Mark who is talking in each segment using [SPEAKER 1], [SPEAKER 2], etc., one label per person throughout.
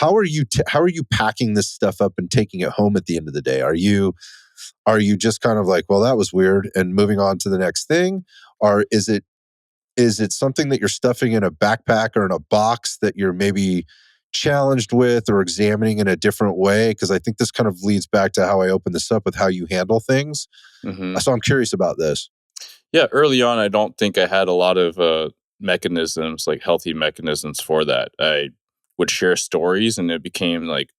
[SPEAKER 1] how are you packing this stuff up and taking it home at the end of the day? Are you just kind of like, well, that was weird, and moving on to the next thing? Or is it something that you're stuffing in a backpack or in a box that you're maybe challenged with or examining in a different way? Because I think this kind of leads back to how I opened this up with how you handle things.
[SPEAKER 2] Mm-hmm.
[SPEAKER 1] So I'm curious about this.
[SPEAKER 2] Yeah, early on, I don't think I had a lot of mechanisms, like healthy mechanisms for that. I would share stories, and it became like,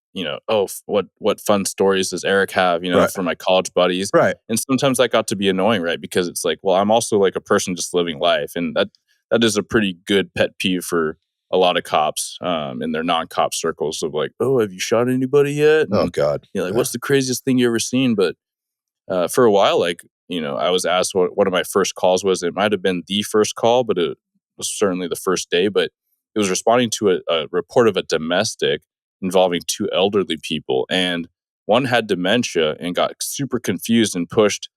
[SPEAKER 2] oh, what fun stories does Eric have,
[SPEAKER 1] Right.
[SPEAKER 2] for my college buddies?
[SPEAKER 1] Right.
[SPEAKER 2] And sometimes that got to be annoying, right? Because it's like, well, I'm also like a person just living life, and that is a pretty good pet peeve for a lot of cops in their non-cop circles of like, oh, have you shot anybody yet?
[SPEAKER 1] Oh
[SPEAKER 2] And
[SPEAKER 1] God.
[SPEAKER 2] like, what's the craziest thing you ever seen? But for a while, like, I was asked what one of my first calls was. It might have been the first call, but it was certainly the first day. But it was responding to a report of a domestic involving two elderly people. And one had dementia and got super confused and pushed,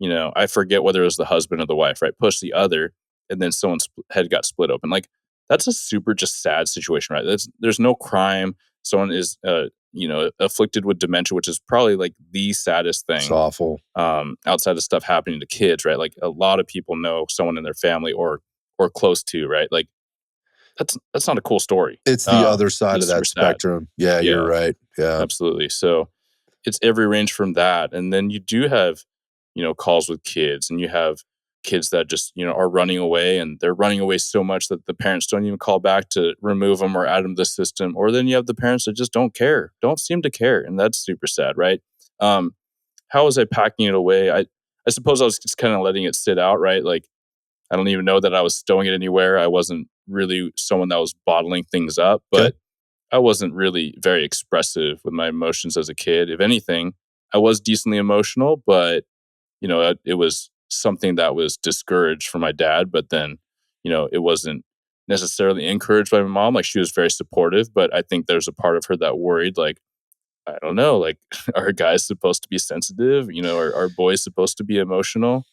[SPEAKER 2] I forget whether it was the husband or the wife, right? Pushed the other, and then someone's head got split open. Like, that's a super just sad situation, right? There's no crime. Someone is, afflicted with dementia, which is probably like the saddest
[SPEAKER 1] It's
[SPEAKER 2] thing
[SPEAKER 1] awful.
[SPEAKER 2] outside of stuff happening to kids, right? Like, a lot of people know someone in their family or close to, right? Like, that's not a cool story.
[SPEAKER 1] It's the other side of
[SPEAKER 2] It's super
[SPEAKER 1] that
[SPEAKER 2] sad.
[SPEAKER 1] spectrum. Yeah, you're
[SPEAKER 2] Yeah,
[SPEAKER 1] right. Yeah.
[SPEAKER 2] absolutely. So it's every range from that, and then you do have, calls with kids, and you have kids that just, are running away, and they're running away so much that the parents don't even call back to remove them or add them to the system. Or then you have the parents that just don't seem to care, and that's super sad, right? Um, how was I packing it away? I suppose I was just kind of letting it sit out, right? Like, I don't even know that I was stowing it anywhere. I wasn't really someone that was bottling things up,
[SPEAKER 1] Okay.
[SPEAKER 2] but I wasn't really very expressive with my emotions as a kid. If anything, I was decently emotional, but it was something that was discouraged from my dad. But then, it wasn't necessarily encouraged by my mom. Like, she was very supportive, but I think there's a part of her that worried, like, I don't know, like, are guys supposed to be sensitive? Are boys supposed to be emotional?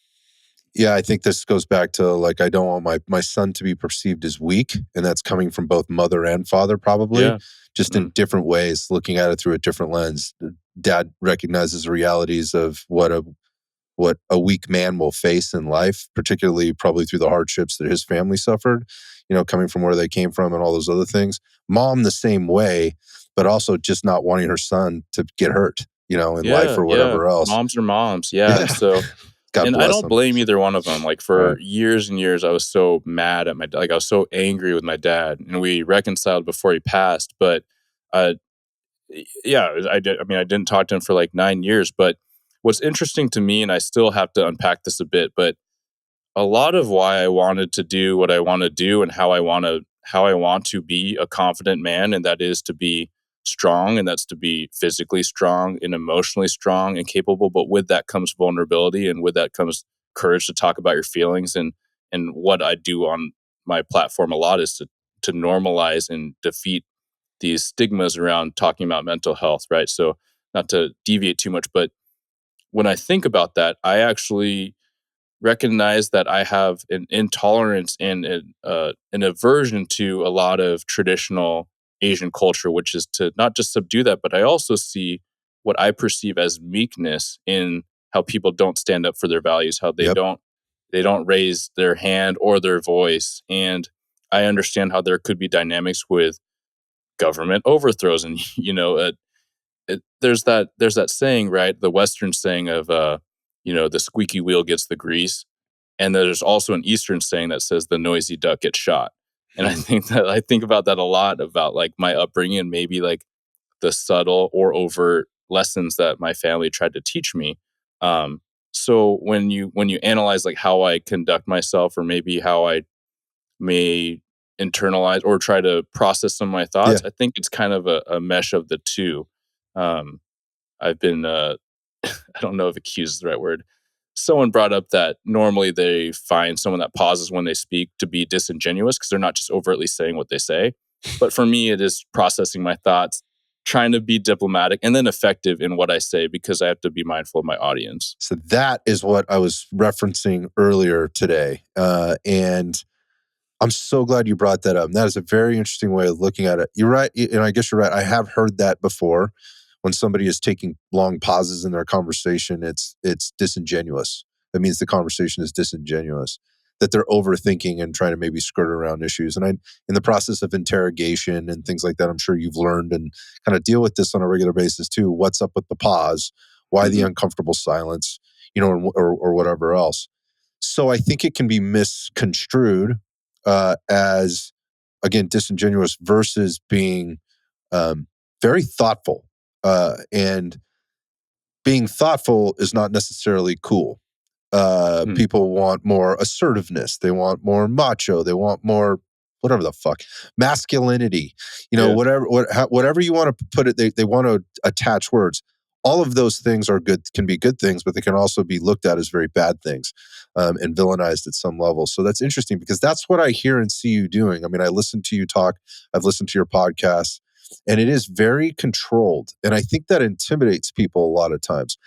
[SPEAKER 1] Yeah, I think this goes back to, like, I don't want my son to be perceived as weak, and that's coming from both mother and father, probably,
[SPEAKER 2] Yeah.
[SPEAKER 1] just in different ways, looking at it through a different lens. Dad recognizes the realities of what a weak man will face in life, particularly probably through the hardships that his family suffered, coming from where they came from and all those other things. Mom the same way, but also just not wanting her son to get hurt, in life
[SPEAKER 2] Yeah,
[SPEAKER 1] or
[SPEAKER 2] yeah.
[SPEAKER 1] whatever else.
[SPEAKER 2] Moms are moms. Yeah. And
[SPEAKER 1] Yeah.
[SPEAKER 2] so,
[SPEAKER 1] God
[SPEAKER 2] and I
[SPEAKER 1] bless
[SPEAKER 2] don't
[SPEAKER 1] them.
[SPEAKER 2] blame either one of them. Like,
[SPEAKER 1] Right.
[SPEAKER 2] for years and years, I was so mad at like, I was so angry with my dad, and we reconciled before he passed. But, uh, yeah, I did. I mean, I didn't talk to him for like 9 years. But what's interesting to me, and I still have to unpack this a bit, but a lot of why I wanted to do what I want to do and how I want to be a confident man, and that is to be strong, and that's to be physically strong and emotionally strong and capable. But with that comes vulnerability, and with that comes courage to talk about your feelings. And what I do on my platform a lot is to normalize and defeat these stigmas around talking about mental health, right? So, not to deviate too much, but when I think about that, I actually recognize that I have an intolerance and an aversion to a lot of traditional Asian culture, which is to not just subdue that, but I also see what I perceive as meekness in how people don't stand up for their values, how
[SPEAKER 1] Yep.
[SPEAKER 2] they don't raise their hand or their voice. And I understand how there could be dynamics with government overthrows, and there's that saying, right? The Western saying of the squeaky wheel gets the grease. And there's also an Eastern saying that says the noisy duck gets shot. And I
[SPEAKER 1] Hmm.
[SPEAKER 2] think about that a lot, about like my upbringing and maybe like the subtle or overt lessons that my family tried to teach me. So when you analyze like how I conduct myself, or maybe how I may internalize or try to process some of my
[SPEAKER 1] Yeah.
[SPEAKER 2] thoughts, I think it's kind of a mesh of the two. Um, I've been I don't know if accused is the right word. Someone brought up that normally they find someone that pauses when they speak to be disingenuous because they're not just overtly saying what they say. But for me, it is processing my thoughts, trying to be diplomatic and then effective in what I say, because I have to be mindful of my audience.
[SPEAKER 1] So that is what I was referencing earlier today. And I'm so glad you brought that up. That is a very interesting way of looking at it. You're right, and I guess you're right. I have heard that before. When somebody is taking long pauses in their conversation, it's disingenuous. That means the conversation is disingenuous. That they're overthinking and trying to maybe skirt around issues. And in the process of interrogation and things like that, I'm sure you've learned and kind of deal with this on a regular basis too. What's up with the pause? Why the
[SPEAKER 2] Mhm.
[SPEAKER 1] uncomfortable silence? Or whatever else. So I think it can be misconstrued as, again, disingenuous versus being um, very thoughtful. And being thoughtful is not necessarily cool.
[SPEAKER 2] Mm.
[SPEAKER 1] People want more assertiveness. They want more macho. They want more whatever the fuck masculinity.
[SPEAKER 2] Yeah.
[SPEAKER 1] Whatever you want to put it. They want to attach words. All of those things are good. Can be good things, but they can also be looked at as very bad things and villainized at some level. So that's interesting because that's what I hear and see you doing. I mean, I listen to you talk. I've listened to your podcast, and it is very controlled, and I think that intimidates people a lot of times.